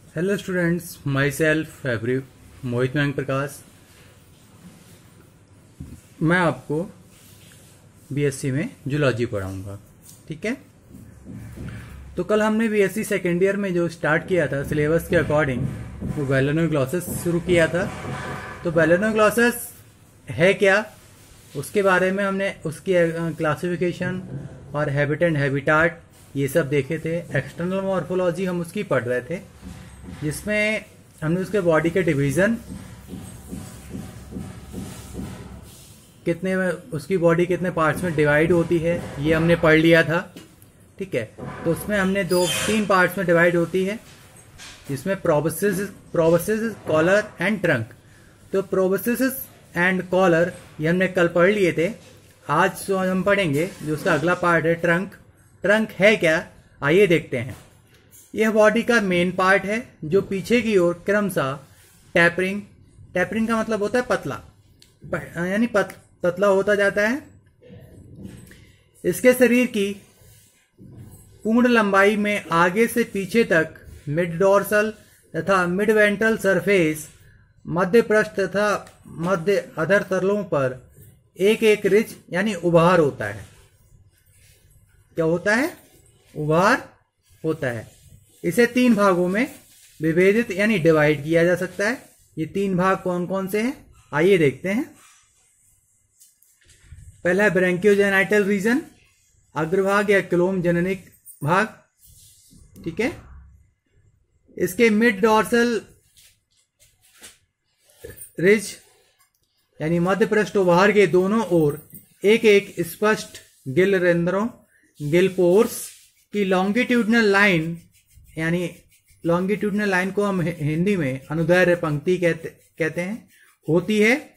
Hello students, my self मोहित मयंक प्रकाश। मैं आपको BSc में जूलॉजी पढ़ाऊंगा। ठीक है। तो कल हमने बीएससी सेकेंड ईयर में जो स्टार्ट किया था सिलेबस के अकॉर्डिंग, वो बेलेनोग्लॉसस शुरू किया था। तो बेलेनोग्लॉसस है क्या, उसके बारे में हमने उसकी क्लासिफिकेशन और हैबिट एंड हैबिटाट ये सब देखे थे। एक्सटर्नल मॉर्फोलॉजी हम उसकी पढ़ रहे थे, जिसमें हमने उसके बॉडी के डिवीजन कितने, उसकी बॉडी कितने पार्ट्स में डिवाइड होती है, ये हमने पढ़ लिया था। ठीक है। तो उसमें हमने तीन पार्ट्स में डिवाइड होती है, जिसमें प्रोबोसिस, कॉलर एंड ट्रंक। तो प्रोबोसिस एंड कॉलर ये हमने कल पढ़ लिए थे। आज जो हम पढ़ेंगे, जो उसका अगला पार्ट है ट्रंक। ट्रंक है क्या, आइए देखते हैं। यह बॉडी का मेन पार्ट है, जो पीछे की ओर क्रमशः टैपरिंग का मतलब होता है पतला, यानी पतला होता जाता है। इसके शरीर की पूर्ण लंबाई में आगे से पीछे तक मिड डोर्सल तथा मिड वेंट्रल सरफेस, मध्य पृष्ठ तथा मध्य अधर तलों पर एक एक रिज यानी उभार होता है। क्या होता है? उभार होता है। इसे तीन भागों में विभेदित यानी डिवाइड किया जा सकता है। ये तीन भाग कौन कौन से हैं, आइए देखते हैं। पहला है ब्रैंकियोजेनाइटल रीजन, अग्रभाग या क्लोम जननिक भाग। ठीक है। इसके मिड डॉर्सल रिज यानी मध्य पृष्ठ उभार के दोनों ओर एक एक स्पष्ट गिल रंध्रों, गिल पोर्स की लॉन्गिट्यूडनल लाइन, यानी लॉन्गिट्यूडनल लाइन को हम हिंदी में अनुदैर्ध्य पंक्ति कहते हैं, होती है।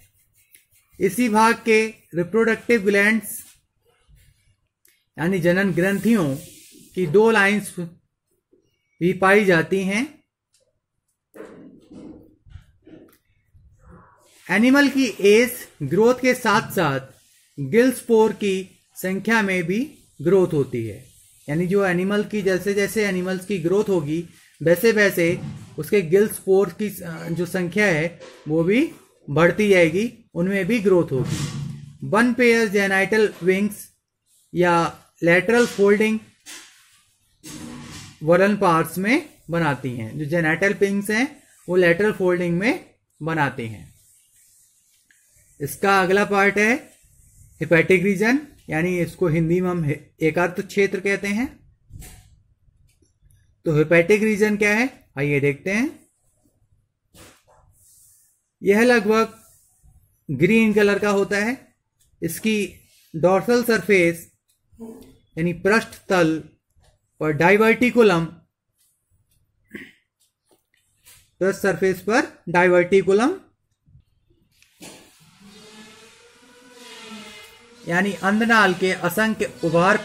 इसी भाग के रिप्रोडक्टिव ग्लैंड्स यानी जनन ग्रंथियों की दो लाइंस भी पाई जाती हैं। एनिमल की एज ग्रोथ के साथ साथ गिल स्पोर की संख्या में भी ग्रोथ होती है। यानी जो एनिमल की जैसे जैसे एनिमल्स की ग्रोथ होगी, वैसे वैसे उसके गिल स्पोर की जो संख्या है वो भी बढ़ती जाएगी, उनमें भी ग्रोथ होगी। वन पेयर जेनाइटल विंग्स या लैटरल फोल्डिंग वुडन पार्ट्स में बनाती हैं। जो जेनाइटल विंग्स हैं वो लैटरल फोल्डिंग में बनाती हैं। इसका अगला पार्ट है हेपेटिक रीजन, यानी इसको हिंदी में हम एकार्त क्षेत्र कहते हैं। तो हेपेटिक रीजन क्या है, आइए देखते हैं। यह लगभग ग्रीन कलर का होता है। इसकी डॉर्सल सरफेस यानी पृष्ठ तल पर डाइवर्टिकुलम, पृष्ठ सरफेस पर डाइवर्टिकुलम यानी अंधनाल के असंख्य उभार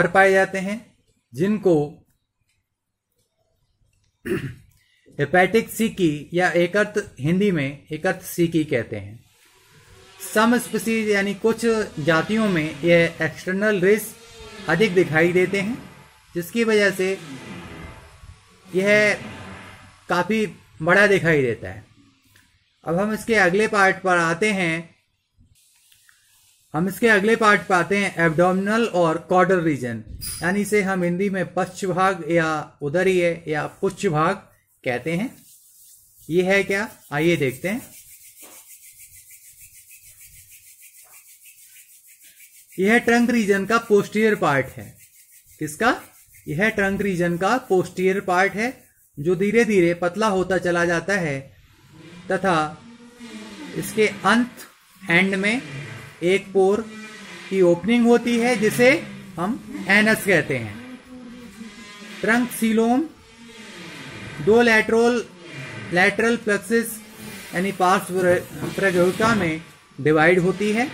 पाए जाते हैं, जिनको हेपेटिक सीकी या एकर्त, हिंदी में एकर्त सीकी कहते हैं। सम स्पीसीज यानी कुछ जातियों में यह एक्सटर्नल रिज अधिक दिखाई देते हैं, जिसकी वजह से यह काफी बड़ा दिखाई देता है। अब हम इसके अगले पार्ट पर आते हैं। एब्डोमिनल और कॉर्डल रीजन, यानी इसे हम हिंदी में पश्च भाग या उदरीय या पुच्छ भाग कहते हैं। ये है क्या, आइए देखते हैं। यह ट्रंक रीजन का पोस्टीरियर पार्ट है। किसका? यह ट्रंक रीजन का पोस्टीरियर पार्ट है, जो धीरे धीरे पतला होता चला जाता है तथा इसके एंड में एक पोर की ओपनिंग होती है, जिसे हम एनस कहते हैं। ट्रंक सीलोम दो लैटरल प्लेक्सिस यानी पार्श्व प्रगुहिका में डिवाइड होती है।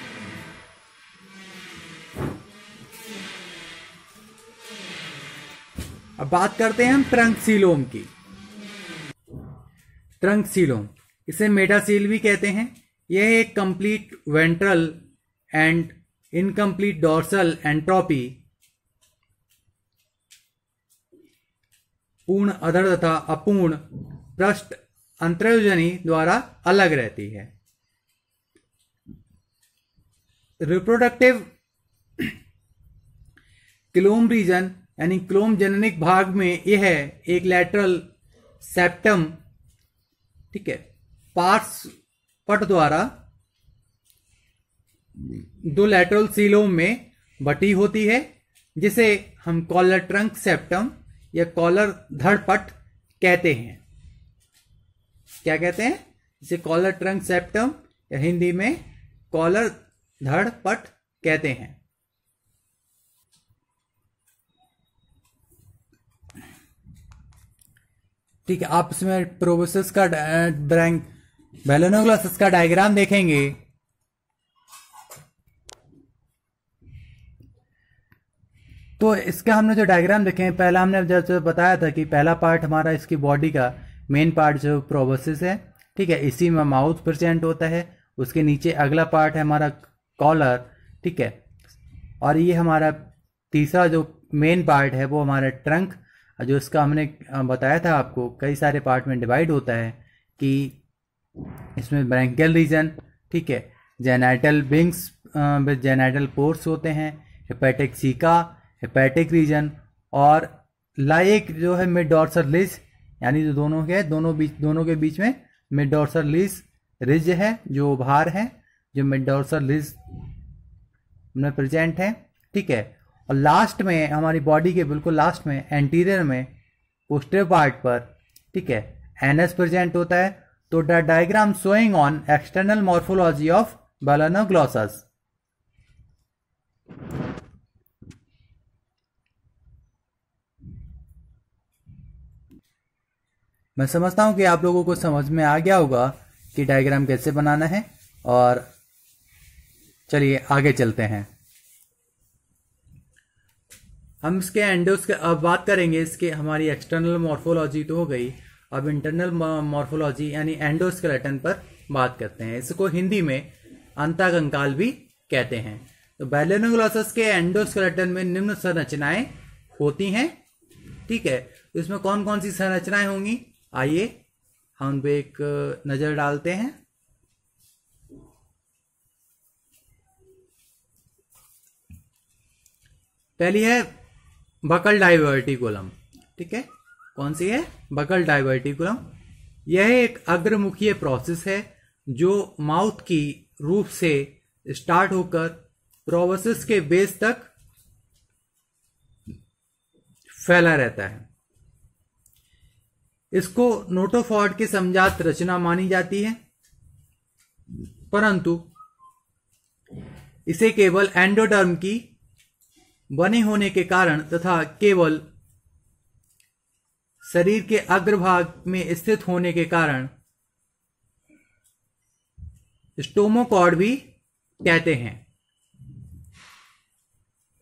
अब बात करते हैं हम ट्रंक सीलोम की। ट्रंक सीलोम, इसे मेटासील भी कहते हैं। यह एक complete ventral and incomplete dorsal entropy पूर्ण अधर तथा अपूर्ण पृष्ठ अंतर्योजनी द्वारा अलग रहती है। रिप्रोडक्टिव क्लोम रीजन यानी क्लोम जननिक भाग में यह एक लैटरल सेप्टम, ठीक है, पार्श्व पट द्वारा दो लैटरल सीलोम में बटी होती है, जिसे हम कॉलर ट्रंक सेप्टम या कॉलर धड़ पट कहते हैं। क्या कहते हैं? इसे कॉलर ट्रंक सेप्टम या हिंदी में कॉलर धड़ पट कहते हैं। ठीक है, आप इसमें प्रोबोसिस का बैलोनोग्लोसस का डायग्राम देखेंगे। तो इसका हमने जो डायग्राम देखे हैं, पहला हमने जैसे बताया था कि पहला पार्ट हमारा इसकी बॉडी का मेन पार्ट जो प्रोबोसिस है, ठीक है, इसी में माउथ प्रेजेंट होता है। उसके नीचे अगला पार्ट है हमारा कॉलर, ठीक है, और ये हमारा तीसरा जो मेन पार्ट है वो हमारा ट्रंक, जो इसका हमने बताया था आपको कई सारे पार्ट में डिवाइड होता है कि इसमें ब्रैंकियल रीजन, ठीक है, genital wings with genital pores होते हैं, हेपेटिक सीका, हेपेटिक रीजन, और लाइक जो है मिड डॉर्सल रिज, यानी जो दोनों के बीच में मिड डॉर्सल रिज है, जो भार है, जो मिड डॉर्सल रिज में प्रेजेंट है, ठीक है। और लास्ट में हमारी बॉडी के बिल्कुल लास्ट में एंटीरियर में पोस्टीरियर पार्ट पर, ठीक है, एनएस प्रेजेंट होता है। तो the diagram showing on external morphology of Balanoglossus. मैं समझता हूं कि आप लोगों को समझ में आ गया होगा कि डायग्राम कैसे बनाना है, और चलिए आगे चलते हैं। हम इसके एंडोस के अब बात करेंगे। इसके हमारी एक्सटर्नल मॉर्फोलॉजी तो हो गई, अब इंटरनल मॉर्फोलॉजी यानी एंडोस्केलेटन पर बात करते हैं। इसको हिंदी में अंतःकंकाल भी कहते हैं। तो बैलोनोग्लोसस के एंडोस्केलेटन में निम्न संरचनाएं होती हैं, ठीक है। तो इसमें कौन कौन सी संरचनाएं होंगी, आइए हम पे एक नजर डालते हैं। पहली है बकल डाइवर्टिकुलम, ठीक है। कौन सी है? Buccal diverticulum. यह एक अग्रमुखीय प्रोसेस है जो माउथ की रूफ से स्टार्ट होकर प्रोबोसिस के बेस तक फैला रहता है। इसको नोटोफॉर्ड के समजात रचना मानी जाती है, परंतु इसे केवल एंडोडर्म की बने होने के कारण तथा केवल शरीर के अग्रभाग में स्थित होने के कारण स्टोमोकॉर्ड भी कहते हैं।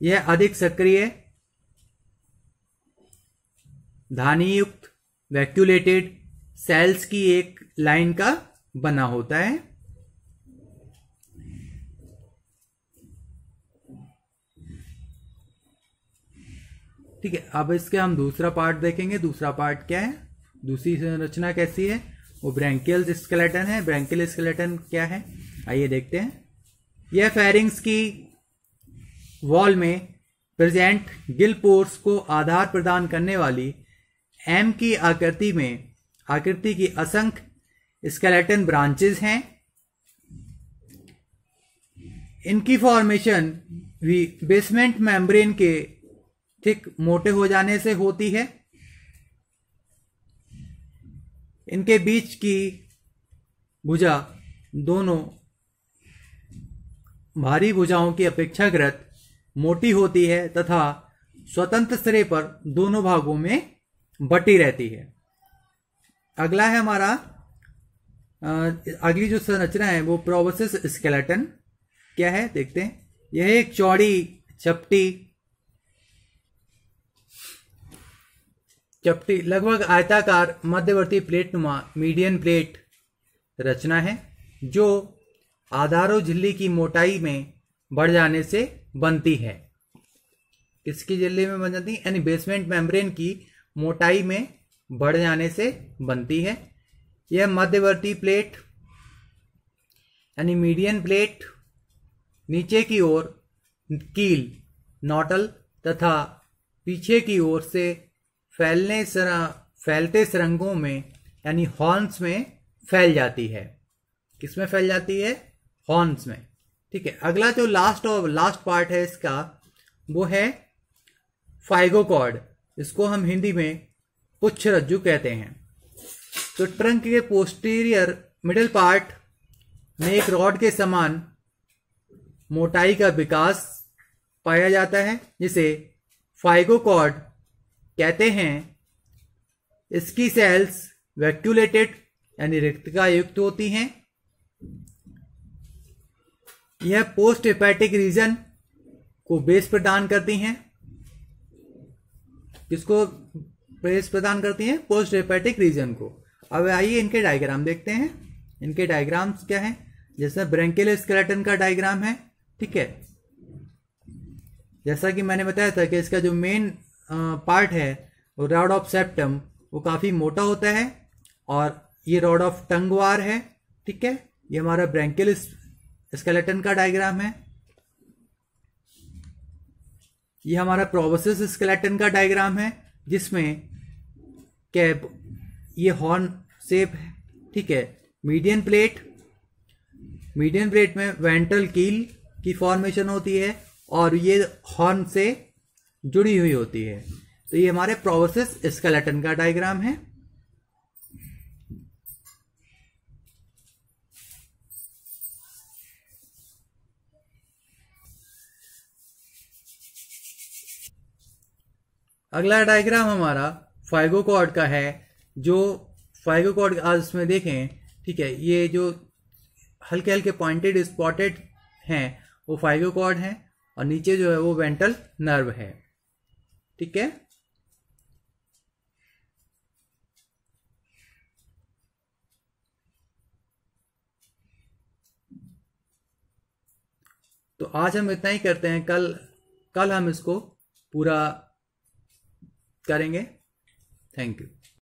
यह अधिक सक्रिय, धानीयुक्त, वैक्यूलेटेड सेल्स की एक लाइन का बना होता है। ठीक है, अब इसके हम दूसरा पार्ट देखेंगे। दूसरा पार्ट क्या है, दूसरी संरचना कैसी है, वो ब्रैंकियल स्केलेटन है। ब्रैंकियल स्केलेटन क्या है, आइए देखते हैं। यह फेरिंग्स की वॉल में प्रेजेंट गिल पोर्स को आधार प्रदान करने वाली एम की आकृति की असंख्य स्केलेटन ब्रांचेस हैं। इनकी फॉर्मेशन भी बेसमेंट मेम्ब्रेन के ठीक मोटे हो जाने से होती है। इनके बीच की भुजा दोनों भारी भुजाओं की अपेक्षाकृत मोटी होती है तथा स्वतंत्र सिरे पर दोनों भागों में बटी रहती है। अगला है हमारा अगली जो संरचना है वो प्रोबोसिस स्केलेटन क्या है, देखते हैं। यह एक चौड़ी चपटी लगभग आयताकार मध्यवर्ती प्लेट नुमा मीडियन प्लेट रचना है जो आधारो झिल्ली की मोटाई में बढ़ जाने से बनती है। किसकी झिल्ली में बन जाती है, यानी बेसमेंट मेम्ब्रेन की मोटाई में बढ़ जाने से बनती है। यह मध्यवर्ती प्लेट यानी मीडियन प्लेट नीचे की ओर कील, नोटल तथा पीछे की ओर से फैलते सुरंगों में यानी हॉर्न्स में फैल जाती है। किसमें फैल जाती है? हॉर्न्स में। ठीक है, अगला जो लास्ट पार्ट है इसका वो है फाइगोकॉर्ड। इसको हम हिंदी में पुच्छ रज्जु कहते हैं। तो ट्रंक के पोस्टीरियर मिडिल पार्ट में एक रॉड के समान मोटाई का विकास पाया जाता है जिसे फाइगोकॉर्ड कहते हैं। इसकी सेल्स वैक्यूलेटेड यानी रिक्तका युक्त होती हैं। यह पोस्ट हेपेटिक रीजन को बेस प्रदान करती हैं। किसको बेस प्रदान करती हैं? पोस्ट हेपेटिक रीजन को। अब आइए इनके डायग्राम देखते हैं। इनके डायग्राम्स क्या हैं? जैसे ब्रेंकियल स्केलेटन का डायग्राम है। ठीक है, जैसा कि मैंने बताया था कि इसका जो मेन पार्ट है वो रॉड ऑफ सेप्टम वो काफी मोटा होता है और ये रॉड ऑफ टंग वार है। ठीक है, ये हमारा ब्रेंकियल स्केलेटन का डायग्राम है। ये हमारा प्रोबोसिस स्केलेटन का डायग्राम है जिसमें कैप ये हॉर्न शेप है। ठीक है, मीडियन प्लेट में वेंट्रल कील की फॉर्मेशन होती है और ये हॉर्न से जुड़ी हुई होती है। तो ये हमारे प्रोबोसिस स्केलेटन का डायग्राम है। अगला डायग्राम हमारा फाइगोकॉर्ड का है। जो फाइगोकॉर्ड आज इसमें देखें, ठीक है, ये जो हल्के हल्के पॉइंटेड स्पॉटेड हैं वो फाइगोकॉर्ड हैं और नीचे जो है वो वेंट्रल नर्व है। ठीक है, तो आज हम इतना ही करते हैं। कल हम इसको पूरा करेंगे। Thank you.